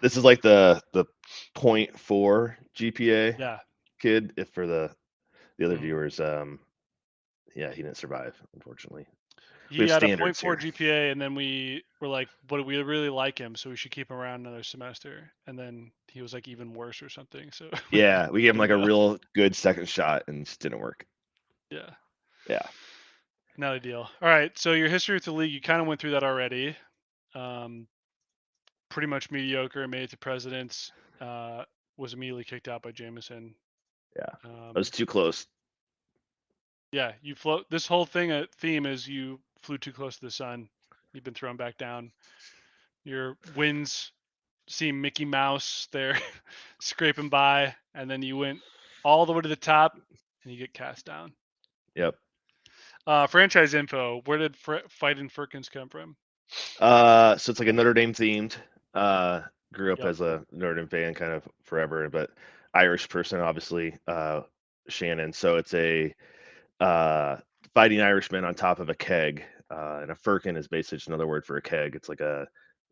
This is like the point four GPA Yeah. kid. If for the other Mhm. viewers, yeah, he didn't survive, unfortunately. We He have had a point standards four here. GPA, and then we were like, "But we really like him, so we should keep him around another semester." And then he was like even worse or something, so we Yeah, we gave let him him like a go. real good second shot and it just didn't work. Yeah, Yeah. not a deal. All right, so your history with the league, you kind of went through that already. Um, Pretty much mediocre. Made it to presidents. Uh, was immediately kicked out by Jameson. Yeah. I was Um, too close. yeah, you float. This whole thing, theme is you flew too close to the sun. You've been thrown back down. Your wins seem Mickey Mouse there, scraping by, and then you went all the way to the top, and you get cast down. Yep. Franchise info. Where did Fighting Firkins come from? So it's like a Notre Dame themed. Grew up Yep. as a Notre Dame fan kind of forever, but Irish person, obviously, Shannon. So it's a uh, fighting Irishman on top of a keg. And a firkin is basically just another word for a keg. It's like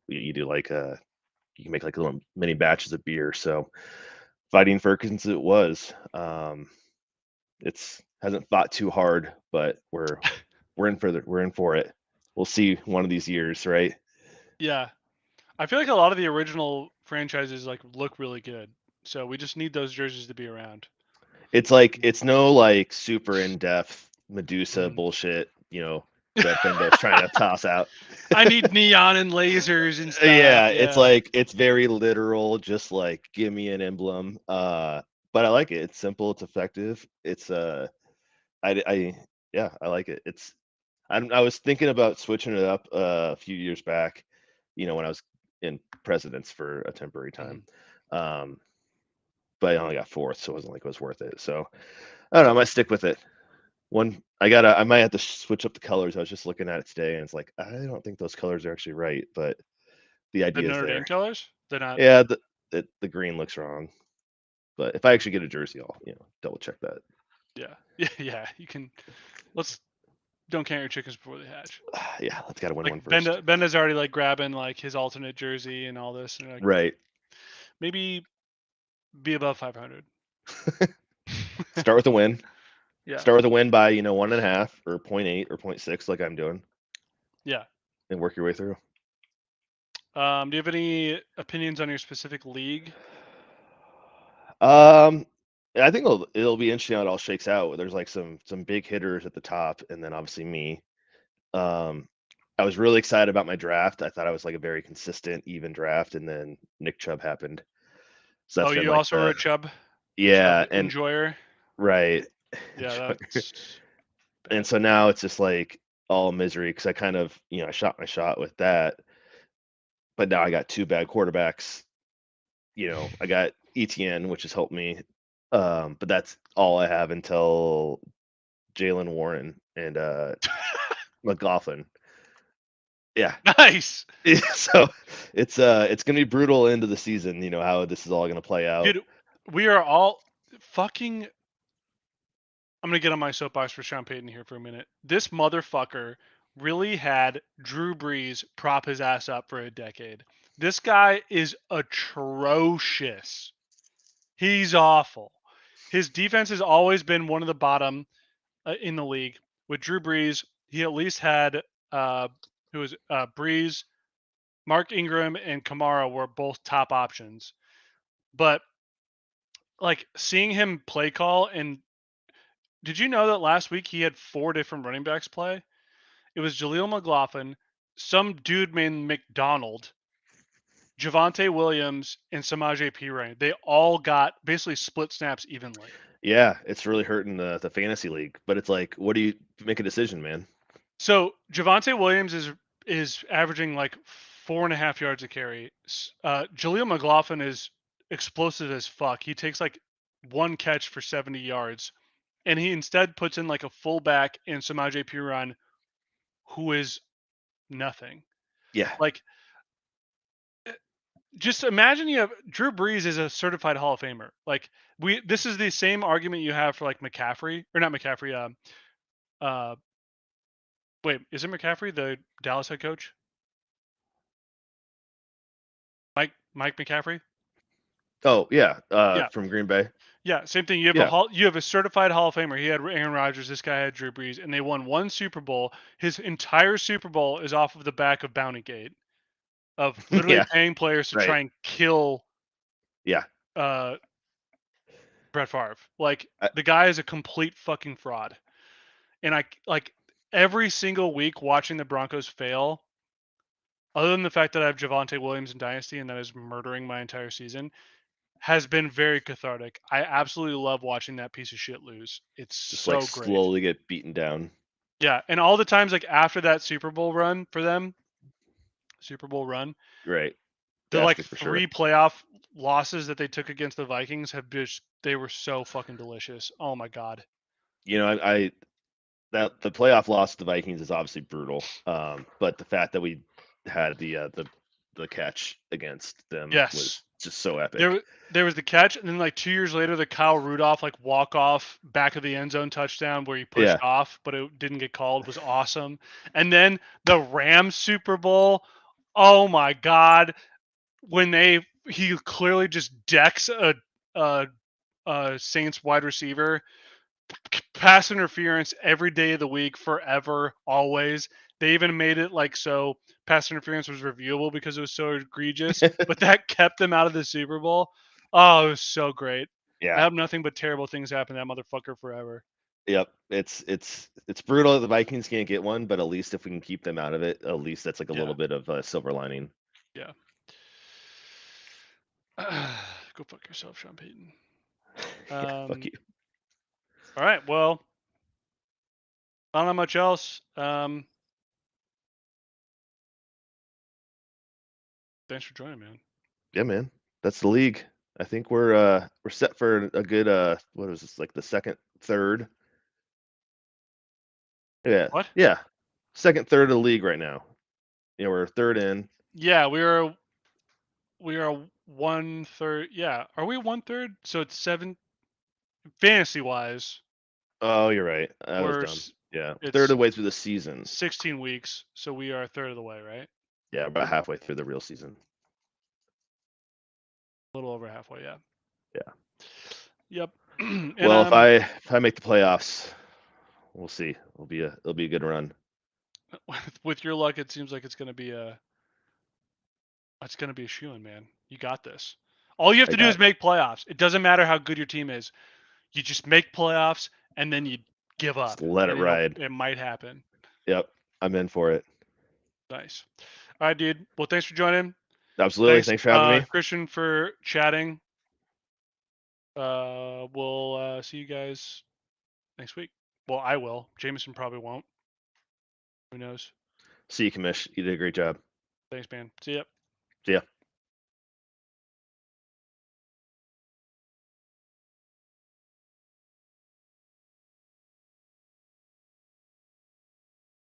you do like you can make like little mini batches of beer. So fighting firkins it was. It's hasn't fought too hard, but we're in for it. We'll see one of these years, right? Yeah, I feel like a lot of the original franchises like look really good, so we just need those jerseys to be around. It's like it's no like super in-depth Medusa Mhm. bullshit, that Bendo's trying to toss out. I need neon and lasers and stuff. Yeah, it's Yeah. like it's very literal, just like give me an emblem. But I like it. It's simple, it's effective. It's I yeah, I like it. I was thinking about switching it up a few years back, when I was in presidents for a temporary time. Mhm. Um, but I only got fourth, so it wasn't like it was worth it. So I don't know, I might stick with it. I might have to switch up the colors. I was just looking at it today and it's like, I don't think those colors are actually right, but the The idea is Notre Dame there. colors? They're not. Yeah, the green looks wrong. But if I actually get a jersey, I'll, double check that. Yeah. Yeah. Yeah. You can. Let's don't count your chickens before they hatch. Yeah, let's gotta win Like one first. Benda's already like grabbing like his alternate jersey and all this, and like Right. maybe be above 500. Start with a win. Yeah. Start with a win by, 1.5 or 0.8 or 0.6 like I'm doing Yeah. and work your way through. Do you have any opinions on your specific league? Um, I think it'll be interesting how it all shakes out. There's like some big hitters at the top, and then obviously me. Um, I was really excited about my draft. I thought I was like a very consistent, even draft, and then Nick Chubb happened. So Oh, that's been you like also wrote Chubb. Yeah, and enjoyer. right. Yeah, that's And bad. so now it's just like all misery because I kind of, I shot my shot with that, but now I got two bad quarterbacks. I got ETN, which has helped me, but that's all I have until Jalen Warren and McLaughlin. Yeah. Nice, So it's gonna be brutal into the season, how this is all gonna play out. dude. We are all fucking. I'm gonna get on my soapbox for Sean Payton here for a minute. This motherfucker really had Drew Brees prop his ass up for a decade. This guy is atrocious. He's awful. His defense has always been one of the bottom in the league. With Drew Brees, he at least had uh, who was Brees, Mark Ingram, and Kamara were both top options. But like seeing him play call, and did you know that last week he had 4 different running backs play? It was Jaleel McLaughlin, some dude named McDonald, Javante Williams, and Samaje Perine. They all got basically split snaps evenly. Yeah, it's really hurting the fantasy league. But it's like, what do you make a decision, man? So Javante Williams is averaging like 4.5 yards a carry. Jaleel McLaughlin is explosive as fuck. He takes like one catch for 70 yards, and he instead puts in like a fullback in Samaje Perine, who is nothing. Yeah, Like, just imagine you have Drew Brees is a certified Hall of Famer. Like this is the same argument you have for like McCaffrey or not McCaffrey. Uh, wait, is it McCaffrey the Dallas head coach? Mike McCaffrey. oh yeah, Yeah, from Green Bay. yeah. Same thing. Yeah. You have a certified Hall of Famer. He had Aaron Rodgers. This guy had Drew Brees, and they won one Super Bowl. His entire Super Bowl is off of the back of Bounty Gate, of literally Yeah, paying players to right. try and kill Yeah. uh, Brett Favre. Like I, the guy is a complete fucking fraud. And I like every single week watching the Broncos fail, other than the fact that I have Javante Williams in Dynasty and that is murdering my entire season, has been very cathartic. I absolutely love watching that piece of shit lose. It's just like so great. slowly get beaten down. Yeah, and all the times like after that Super Bowl run for them, Super Bowl run, Right. the like Bastard for sure. 3 playoff losses that they took against the Vikings have just they were so fucking delicious. Oh my god. I that the playoff loss to the Vikings is obviously brutal. But the fact that we had the catch against them Yes. was just so There, epic. there was the catch, and then like 2 years later, the Kyle Rudolph like walk off back of the end zone touchdown where he pushed Yeah. off, but it didn't get called was awesome. And then the Rams Super Bowl, oh my god, when he clearly just decks a, a Saints wide receiver, pass interference every day of the week, forever, always. They even made it like so pass interference was reviewable because it was so egregious, but that kept them out of the Super Bowl. Oh, it was so great. I Yeah. have nothing but terrible things happen to that motherfucker forever. Yep. It's brutal that the Vikings can't get one, but at least if we can keep them out of it, at least that's like a Yeah, little bit of a silver lining. yeah. Go fuck yourself, Sean Payton. Yeah, fuck you. All right. Well, I don't have much else. Thanks for joining, man. Yeah, man. That's the league. I think we're set for a good what is this, like the second, third? Yeah. What? Yeah. Second, third of the league right now. We're third in. Yeah, we are 1/3. Yeah, are we 1/3? So it's seven fantasy wise. Oh, you're right. I was We're dumb. Yeah. Third it's of the way through the season. 16 weeks, so we are a third of the way, right? Yeah, about halfway through the real season. A little over halfway, yeah. Yeah. Yep. And Well, if I make the playoffs, we'll see. It'll be a good run. with your luck, it seems like it's gonna be a shoe-in, man. You got this. All you have I to do got is make playoffs. It doesn't matter how good your team is. You just make playoffs and then you give just up, let it and ride. it might happen. Yep. I'm in for it. Nice. All right, dude. Well, thanks for joining. Absolutely. Thanks, Thanks for having me. Christian, for chatting. We'll see you guys next week. Well, I will. Jameson probably won't. Who knows? See you, Commish. You did a great job. Thanks, man. See ya. See ya.